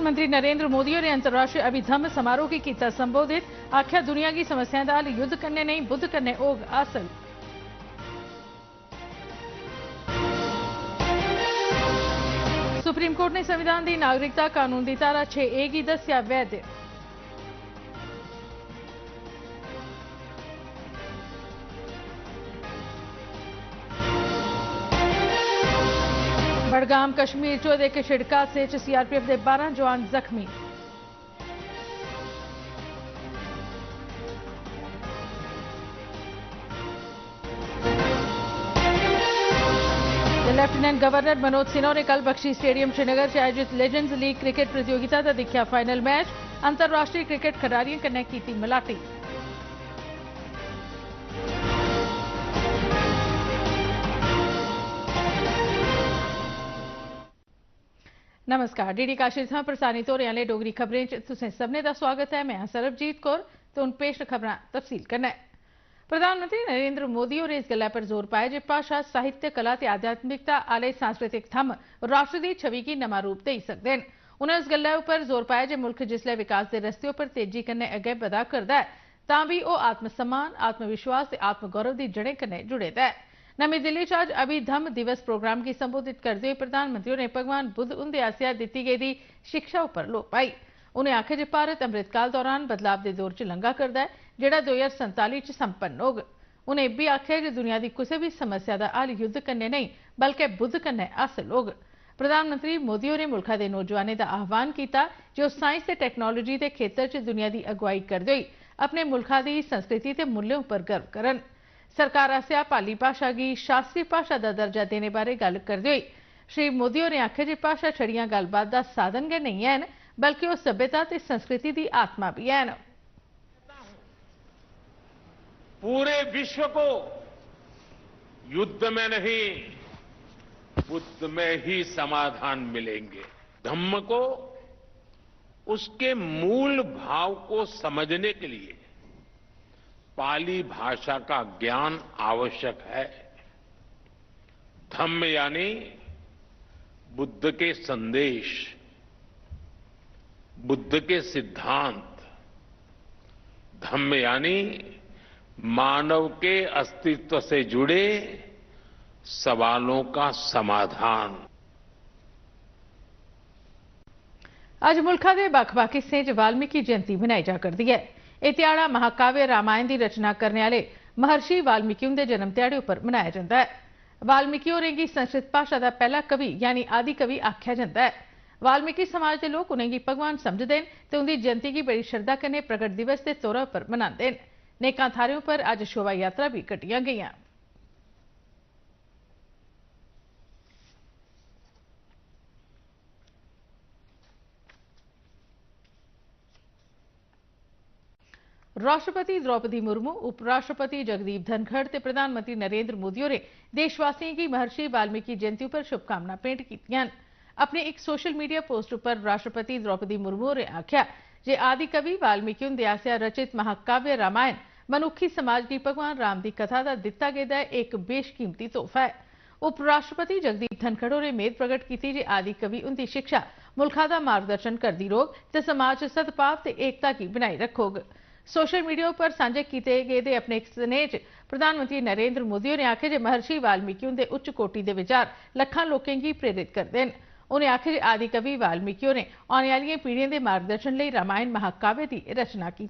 प्रधानमंत्री नरेंद्र मोदी ने अंतर्राष्ट्रीय अभिधम्म समारोह की किया संबोधित। आख्या दुनिया की समस्याएं दा युद्ध करने नहीं बुद्ध करने ओग हासिल। सुप्रीम कोर्ट ने संविधान की नागरिकता कानून की धारा 6A की दस्या वैध। बड़गाम कश्मीर च एक सड़क हादसे च CRPF के 12 जवान जख्मी। लेफ्टिनेंट गवर्नर मनोज सिन्हा ने कल बख्शी स्टेडियम श्रीनगर से आयोजित लेजेंड्स लीग क्रिकेट प्रतियोगिता का दिखा फाइनल मैच। अंतरराष्ट्रीय क्रिकेट खिडारियों कन्नै की मलाटी। नमस्कार, डीडी काशी थमां प्रसारित हो रही डोगरी खबरें तुसें सभनें दा स्वागत है। मैं सरबजीत कौर ते हुण पेश खबरां तफसील कन्नै। प्रधानमंत्री नरेंद्र मोदी होरें इस गल्लै पर जोर पाया जे भाषा साहित्य कला ते आध्यात्मिकता आले सांस्कृतिक थम्म राष्ट्र दी छवि गी नमां रूप देई सकदे न। उनें इस गल्लै उप्पर जोर पाया जे मुल्ख जिसलै विकास दे रस्ते उप्पर तेजी कन्नै अग्गै बधा करदा है तां भी ओह आत्म सम्मान, आत्मविश्वास ते आत्मगौरव दी जड़ें कन्नै जुड़े दा है। नमीं दिल्ली च अज्ज अभिधम्म दिवस प्रोग्राम की संबोधित करते हुए प्रधानमंत्री होरें भगवान बुद्ध हुंदे आसेआ दित्ती गेदी शिक्षा उप्पर लोऽ पाई। उनें आखेआ जे भारत अमृतकाल दौरान बदलाव के दौर च लंघा करदा है जेड़ा 2047 च संपन्न होग। उनें इब्बी आखेआ जे दुनिया की किसी भी समस्या का हल युद्ध कन्नै नहीं बल्कि बुद्ध कन्नै हासिल होग। प्रधानमंत्री मोदी होरें मुल्खा दे नौजवानें दा आह्वान किया जे ओह साइंस ते टैक्नोलोजी के खेतर च दुनिया की अगुवाई करदे होई अपने मुल्खा की संस्कृति ते मूल्यों पर गर्व करन। सरकार आसेआ पाली भाषा की शास्त्री भाषा का दर्जा देने बारे गल करदे होई श्री मोदी होरें आखेआ जे भाषा छड़ियां गलबात का साधन गै नहीं हैन बल्कि वह सभ्यता ते संस्कृति की आत्मा भी हैन। पूरे विश्व को युद्ध में नहीं बुद्ध में ही समाधान मिलेंगे। धम्म को उसके मूल भाव को समझने के लिए पाली भाषा का ज्ञान आवश्यक है। धम्म यानी बुद्ध के संदेश, बुद्ध के सिद्धांत। धम्म यानी मानव के अस्तित्व से जुड़े सवालों का समाधान। अज मुल्खा के बक्ख-बक्ख हिस्सें च वाल्मीकि जयंती मनाई जा करदी है। यह ध्याड़ा महाकाव्य रामायण की रचना करने वाले महर्षि वाल्मीकि उनके जन्म ध्याड़े पर मनाया जाता है। वाल्मीकि होरें गी संस्कृत भाषा का पहला कवि यानी आदि कवि आख्या जाता है। वाल्मीकि समाज के लोग उन्हें भगवान समझते हैं तो उनकी जयंती की बड़ी श्रद्धा कन्नै प्रगट दिवस के तौर पर मनाते हैं। नेकां थाहरों पर अज शोभा यात्रा भी कट्टियां गईयां। राष्ट्रपति द्रौपदी मुर्मू, उपराष्ट्रपति जगदीप धनखड़ ते प्रधानमंत्री नरेंद्र मोदी होरें देशवासियों की महर्षि वाल्मीकि जयंती पर शुभकामना भेंट कीतियां। अपने एक सोशल मीडिया पोस्ट पर राष्ट्रपति द्रौपदी मुर्मू होरें आख्या जे आदि कवि वाल्मीकि हुंदे आसेआ रचित महाकाव्य रामायण मनुखी समाज की भगवान राम की कथा का दिता गेदा एक बेशकीमती तोहफा है। उपराष्ट्रपति जगदीप धनखड़ होरें मेद प्रगट की जे आदि कवि उनकी शिक्षा मुल्खा का मार्गदर्शन करती रोग ते समाज सद्भाव ते एकता की बनाई रखोग। सोशल मीडिया पर साझे किए गए अपने एक स्नेह च प्रधानमंत्री नरेंद्र मोदी ने आखे जे महर्षि वाल्मीकि उनके उच्च कोटि के विचार लखां लोगों की प्रेरित करते हैं। उन्हें आखे जे आदि कवि वाल्मीकि ने आने वाली पीढ़ियों के मार्गदर्शन लिए रामायण महाकाव्य की रचना की।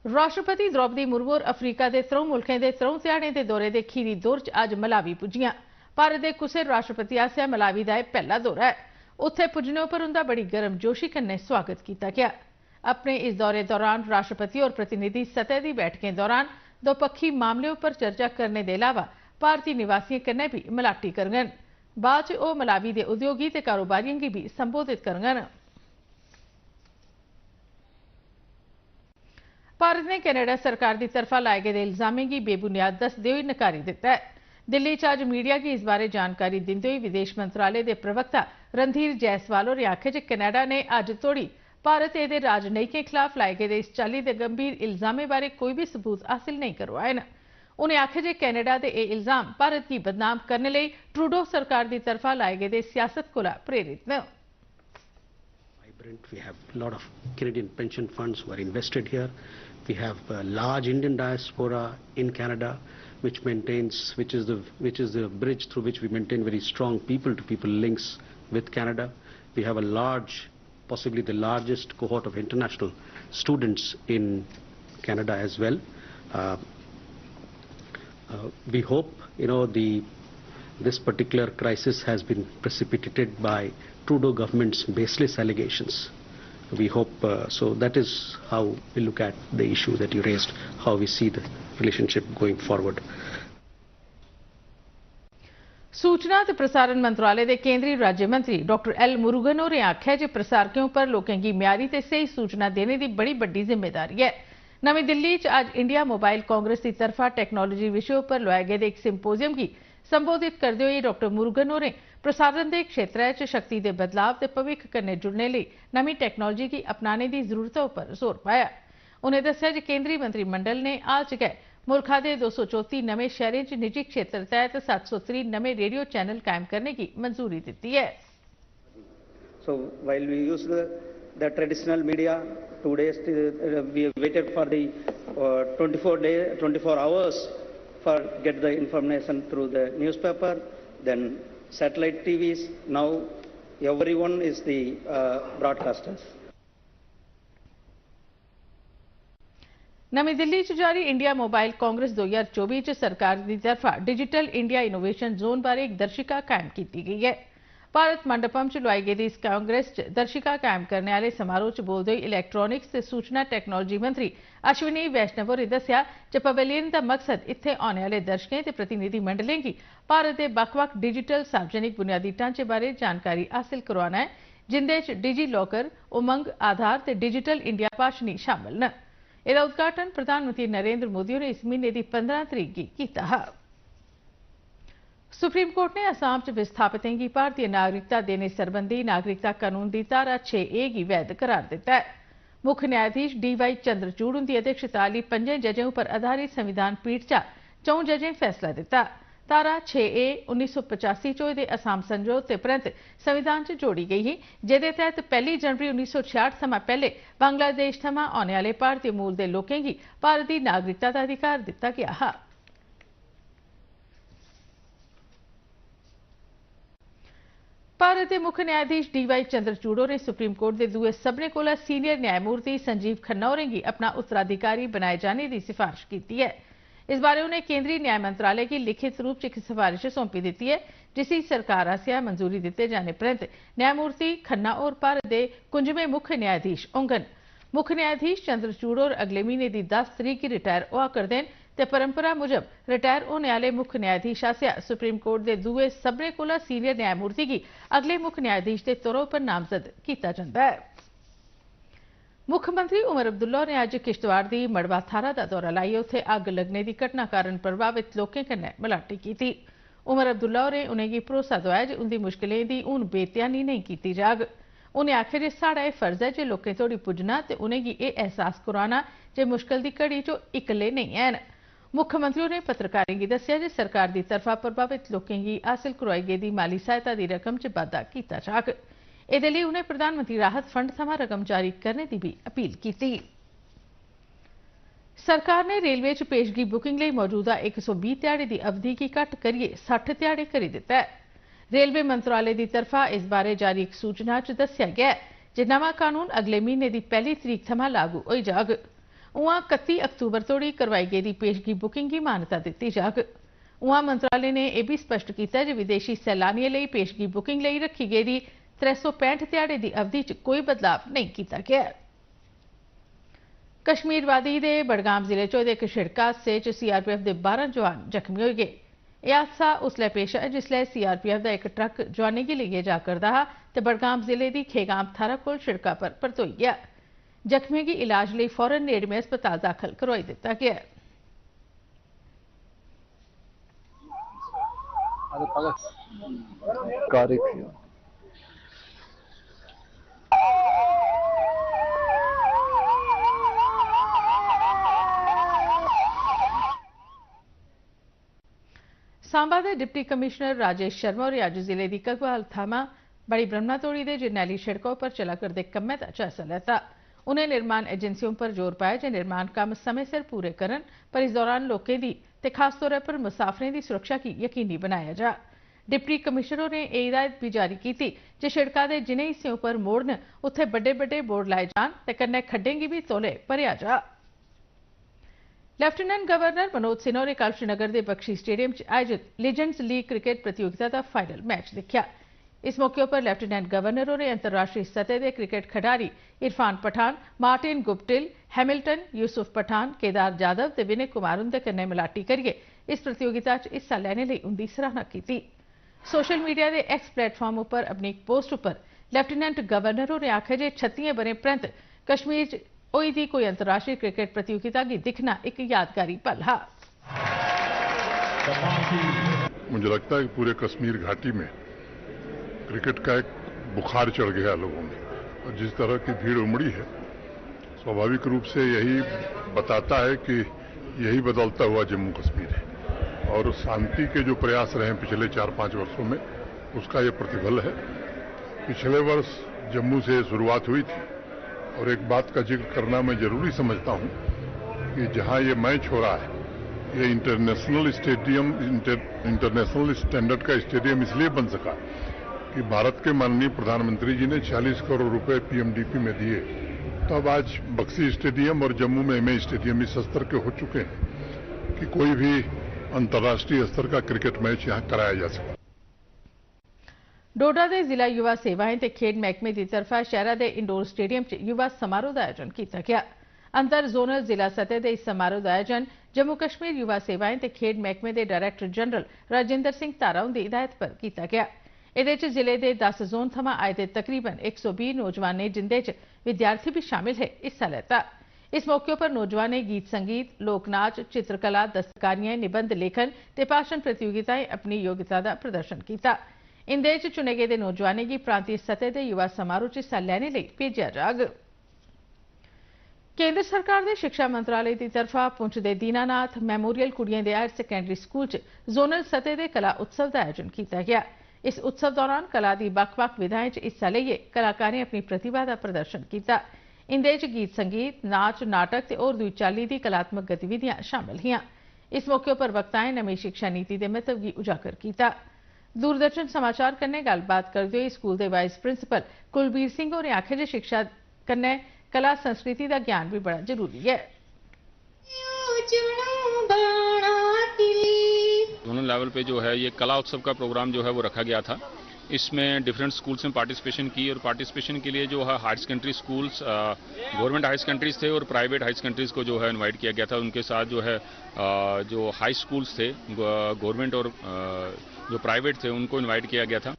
राष्ट्रपति द्रौपदी मुर्मू अफ्रीका के 3 मुल्कों के 3 ध्याड़े के दौरे के खीरी दौर च अज मलावी पुजियां। भारत के कुसै राष्ट्रपति आसेआ मलावी का यह पहला दौरा है। उत्थे पुजने पर उनका बड़ी गर्मजोशी कन्नै स्वागत किया गया। अपने इस दौरे दौरान राष्ट्रपति और प्रतिनिधि सतह की बैठकें दौरान दोपक्षी मामलों पर चर्चा करने के अलावा भारतीय निवासियों कन्नै भी मलाटी करगन। बाद वह मलावी के उद्योगी ते कारोबारियों की भी संबोधित करगन। भारत ने कनाडा सरकार की तरफा लाए गए इल्जामों की बेबुनियाद दसदे हुए नकारी दिता है। दिल्ली च अज मीडिया की इस बारे जानकारी देते हुए विदेश मंत्रालय के प्रवक्ता रणधीर जायसवाल होरें आखे जे कनाडा ने अज तोड़ी भारत ए राजनयिकें खिलाफ लाए गए इस चाली के गंभीर इल्जामों बारे कोई भी सबूत हासिल नहीं करवाए न। उन्हें आखे जे कनाडा के यह इल्जाम भारत की बदनाम करने लिए ट्रूडो सरकार की तरफा लाए गए सियासत को प्रेरित न। We have a lot of Canadian pension funds who are invested here. We have a large Indian diaspora in Canada, which is the bridge through which we maintain very strong people-to-people links with Canada. We have a large, possibly the largest cohort of international students in Canada as well. We hope, this particular crisis has been precipitated by Trudeau government's baseless allegations. We hope, so that is how we look at the issue that you raised, how we see the relationship going forward. सूचना ते प्रसारण मंत्रालय के केंद्रीय राज्य मंत्री doctor L Murugan होरें आख्या जे प्रसारकों पर लोकें गी म्यारी ते सही सूचना देने की बड़ी बड्डी जिम्मेदारी है। नवी दिल्ली च अज इंडिया मोबाइल कांग्रेस की तरफा टेक्नोलॉजी विषय पर लोआए गेदे एक सिंपोजियम की संबोधित करते हुए डॉक्टर मुरुगन होरें प्रसारण के क्षेत्र च शक्ति के बदलाव ते भविख कन्नै जुड़ने लई नवी टेक्नोलॉजी की अपनाने की जरूरतों पर जोर पाया। उन्हें दस्सिया जे केंद्रीय मंत्रिमंडल ने हाल च गै मुल्खा के 234 नवे शहरों च निजी क्षेत्र तहत 730 नवे रेडियो चैनल कायम करने की मंजूरी दी है। So while we use the traditional media, 2 days we waited for the 24 hours for get the information through the newspaper, then satellite TVs. Now everyone is the broadcasters. नवी दिल्ली च जारी इंडिया मोबाइल कांग्रेस 2024 च सरकार की तरफा डिजिटल इंडिया इनोवेशन जोन बारे एक दर्शिका कायम की गई है। भारत मंडपम च लोआई गेदी इस कांग्रेस च दर्शिका कायम करने वाले समारोह च बोलदे होई इलैक्ट्रॉनिक्स ते सूचना टैक्नोलॉजी मंत्री अश्विनी वैष्णव होरें दस्सिया जे पवेलियन का मकसद इत्थे औने वाले दर्शकें ते प्रतिनिधिमंडलें गी भारत के बक्ख-बक्ख डिजिटल सार्वजनिक बुनियादी ढांचे बारे जानकारी हासिल करवाना है, जिंदे च डिजी लॉकर, उमंग, आधार ते डिजिटल इंडिया भाषणी शामिल न। इसका उद्घाटन प्रधानमंत्री नरेंद्र मोदी ने इस महीने की 15 तरीक की किया। सुप्रीम कोर्ट ने असम च विस्थापितें की भारतीय नागरिकता देने संबंधी नागरिकता कानून की धारा 6A की वैध करार दिता है। मुख्य न्यायाधीश DY चंद्रचूड़ उनकी अध्यक्षता वाली 5 जजें पर आधारित संविधान पीठ चा 4 जजें फैसला दिता। धारा 6A 1985 च होए असम समझौते परंत संविधान च जोड़ी गई ही, जिहदे तहत 1 जनवरी 1966 थमां पहले बांग्लादेश थमां औने वाले भारतीय मूल के लोकें की भारत की नागरिकता का अधिकार दिता गया हा। भारत के मुख्य न्यायाधीश DY चंद्रचूड़ होरें सुप्रीम कोर्ट के दूए सभनें कोला सीनियर न्यायमूर्ति संजीव खन्ना होरें गी अपना उत्तराधिकारी बनाए जाने की सिफारिश की है। इस बारे उन्हें केंद्रीय न्याय मंत्रालय की लिखित रूप से एक सिफारिश सौंपी दी है, जिसकी सरकार आसिया मंजूरी दिते जाने परंत न्यायमूर्ति खन्ना और भारत के 51वें मुख्य न्यायाधीश होंगन। मुख्य न्यायाधीश चंद्रचूड़ और अगले महीने की 10 तरीक की रिटायर हुआ करते हैं ते परंपरा मुजब रिटायर होने वाले मुख्य न्यायाधीश आसिया सुप्रीम कोर्ट के दूए सभनें कोला सीनियर न्यायमूर्ति की अगले मुख्य न्यायाधीश के तौर पर नामजद किया जाता है। मुख्यमंत्री उमर अब्दुल्ला ने अज किश्तवाड़ की मड़वा थारा का दौरा लाइए उत्थे अग लगने की घटना कारण प्रभावित लोगों कन्नै मलाटी की। उमर अब्दुल्ला होरें उन्हेंगी भरोसा दोआया जे उनकी मुश्किलें की हुण बेध्यानी नहीं की जाग। उन्हें आखेआ जे साड़ा यह फर्ज है जे लोकें तोड़ी पुज्जना ते उन्हेंगी यह एहसास कराना जे मुश्किल की घड़ी चो इकल्ले नहीं हैन। मुख्यमंत्री ने पत्रकारें की दस्सिया जे सरकार की तरफा प्रभावित लोकें की हासिल करवाई गेदी माली सहायता की रकम च बाद्धा किया जाग। इहदे लई उन्हें प्रधानमंत्री राहत फंड थमां रकम जारी करने की भी अपील की। सरकार ने रेलवे च पेशगी बुकिंग लई मौजूदा 120 ध्याड़े की अवधि की घट करिए 60 ध्याड़े करी दिता है। रेलवे मंत्रालय की तरफा इस बारे जारी एक सूचना च दस्सिया गया है जे नवां कानून अगले महीने की 1 तरीक थमां लागू होई जाग। उआं 31 अक्तूबर तोड़ी करवाई गेदी पेशगी बुकिंग की मान्यता दी जाग। उआं मंत्रालय ने यह भी स्पष्ट किया जे विदेशी सैलानियों लई पेशगी बुकिंग लई रखी गेदी 365 ध्याड़े की अवधि च कोई बदलाव नहीं किया गया। कश्मीर वादी के बड़गाम जिले च होए एक सड़क हादसे च CRPF के 12 जवान जख्मी हो गए। यह हादसा उसलै पेश आया जिसलै CRPF का एक ट्रक जवानें गी लेइयै जा करदा हा ते बड़गाम जिले की खेगाम थारा कोल सड़का पर परतोई गया। जख्मियों की इलाज लई फौरन नेड़मे अस्पताल दाखिल करवाई दिता गया। सांबा के डिप्टी कमिश्नर राजेश शर्मा और अज जिले की घगवाल थामा बड़ी ब्रह्मणातोड़ी के जरनैली सड़कों पर चला करते कम्में का जायजा लिया। उन्हें निर्माण एजेंसियों पर जोर पाया जो निर्माण काम समय सिर पूरे करन, पर इस दौरान लोगों की ते खास तौर पर मुसाफिरों की सुरक्षा की यकीनी बनाया जा। डिप्टी कमिश्नर ने यह हिदायत भी जारी की जो सड़क के जिन्हें हिस्सों पर मोड़ न उत्थे बड़े बड़े बोर्ड लाए जान ते कन्नै खड्डें गी भी तौले भरिया जा। लैफ्टिनेंट गवर्नर मनोज सिन्हा ने कल श्रीनगर के बख्शी स्टेडियम आयोजित लीजेंड्स लीग क्रिकेट प्रतियोगिता का फाइनल मैच देखा। इस मौके पर लैफ्टिनेंट गवर्नर ने अंतर्राष्ट्रीय सतह के क्रिकेट खिडारी Irfan Pathan, Martin Guptill, Hamilton, Yusuf Pathan, Kedar Jadhav ते विनय कुमार उनके कन्नै मिलाटी करिए इस प्रतियोगिता च हिस्सा लैने लई उनकी सराहना की। सोशल मीडिया के एक्स प्लेटफॉर्म पर अपनी एक पोस्ट पर लैफ्टिनेंट गवर्नर ने आख्या जे 36 बरे परैंत कश्मीर च होई दी कोई अंतर्राष्ट्रीय क्रिकेट प्रतियोगिता की दिखना एक यादगारी पल हा। मुझे लगता है कि पूरे कश्मीर घाटी में क्रिकेट का एक बुखार चढ़ गया लोगों में, और जिस तरह की भीड़ उमड़ी है स्वाभाविक रूप से यही बताता है कि यही बदलता हुआ जम्मू कश्मीर है, और शांति के जो प्रयास रहे पिछले 4-5 वर्षों में उसका ये प्रतिफल है। पिछले वर्ष जम्मू से शुरुआत हुई थी, और एक बात का जिक्र करना मैं जरूरी समझता हूं कि जहां ये मैच हो रहा है ये इंटरनेशनल स्टेडियम, इंटरनेशनल स्टैंडर्ड का स्टेडियम इसलिए बन सका कि भारत के माननीय प्रधानमंत्री जी ने 40 करोड़ रुपए पीएमडीपी में दिए, तो अब आज बक्सी स्टेडियम और जम्मू में एमए स्टेडियम इस स्तर के हो चुके हैं कि कोई भी अंतर्राष्ट्रीय स्तर का क्रिकेट मैच यहां कराया जा सके। डोडा के जिला युवा सेवाएं ते खेड महकमे की तरफा शहर के इंडोर स्टेडियम च युवा समारोह का आयोजन किया गया। अंतर जोनल जिला सतह के इस समारोह का आयोजन जम्मू कश्मीर युवा सेवाएं ते खेड महकमे के डायरैक्टर जनरल राजिंदर सिंह तारा उनकी हिदायत पर किया गया। इहदे जिले के 10 जोन थमां आए दे तकरीबन 120 नौजवान जिंदे च विद्यार्थी भी शामिल है हिस्सा लेता। इस मौके पर नौजवान ने गीत संगीत, लोक नाच, चित्रकला, दस्तकारियां, निबंध लेखन ते भाषण प्रतियोगिताएं अपनी योग्यता का प्रदर्शन किया। इंदे च चुने गेदे नौजवानों की प्रांतीय सतह के युवा समारोह च हिस्सा लैने लई भेजिया जाग। केंद्र सरकार के शिक्षा मंत्रालय की तरफा पुंछ के दीनानाथ मैमोरियल कुड़ियां दे हायर सैकेंडरी स्कूल च जोनल सतह के कला उत्सव का आयोजन किया गया। इस उत्सव दौरान कला की बक्ख-बक्ख विधाएं च हिस्सा लेइयै कलाकारें अपनी प्रतिभा का प्रदर्शन किया। इंदे च गीत संगीत, नाच, नाटक ते होर दुई चाल्ली दी कलात्मक गतिविधियां शामिल हियां। इस मौके पर वक्ताएं नमीं शिक्षा नीति के महत्व की उजागर किया। दूरदर्शन समाचार कन्नै गलबात करते हुए स्कूल के वाइस प्रिंसीपल कुलबीर सिंह होरें आखेआ जे शिक्षा कन्नै कला संस्कृति का ज्ञान भी बड़ा जरूरी है। जोनल लेवल पे जो है ये कला उत्सव का प्रोग्राम जो है वो रखा गया था। इसमें डिफरेंट स्कूल्स में पार्टिसिपेशन की, और पार्टिसिपेशन के लिए जो है higher secondary schools, government high secondaries थे और प्राइवेट हाई सेकेंडरीज को जो है इनवाइट किया गया था। उनके साथ जो है जो हाई स्कूल्स थे गवर्नमेंट और जो प्राइवेट थे उनको इनवाइट किया गया था।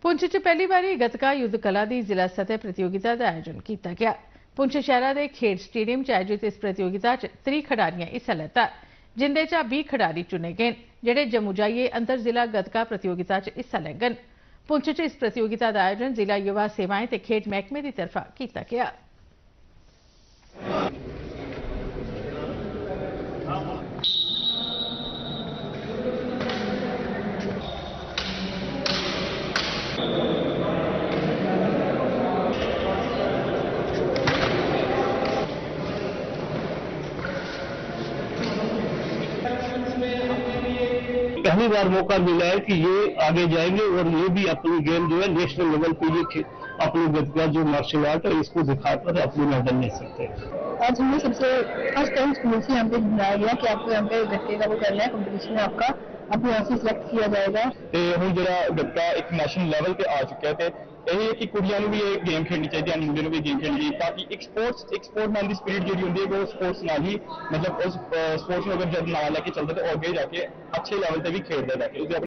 पुंछ च पहली बारी गतका युद्ध कला की जिला सतह प्रतियोगिता का आयोजन किया गया। पुंछ शहर के खेड स्टेडियम च आयोजित इस प्रतियोगिता च 30 खिडारियां हिस्सा लैता, जिंदे चा 20 खिडारी चुने गए जेडे जम्मू जाइए अंतर जिला गतका प्रतियोगिता च हिस्सा लैंगन। पुंछ च इस प्रतियोगिता का आयोजन जिला युवा सेवाएं ते खेड महकमे की तरफा किया गया। पहली बार मौका मिला है कि ये आगे जाएंगे और ये भी अपनी गेम जो है नेशनल लेवल पे ये अपनी गतिका जो मार्शल आर्ट है इसको दिखाकर अपनी मेडल ले सकते हैं। आज हमने सबसे फर्स्ट टाइम स्कूल से यहाँ पे बुलाया गया कि आपको यहाँ पे गत्ते का वो करना है, कॉम्पिटिशन में आपको यहाँ से सिलेक्ट किया जाएगा। हम जरा गत्ता एक नेशनल लेवल पे आ चुका है, यही है कि कुड़ियां भी ये गेम खेलनी चाहिए, मुंडे भी गेम खेलनी चाहिए, ताकि एक स्पोर्टमैन की स्पिरिट जी होंगी है वो स्पोर्ट्स नाल ही मतलब उस स्पोर्ट्स में अगर जब नाल लेके चलते तो आगे जाके अच्छे लेवल पे भी खेलते जाके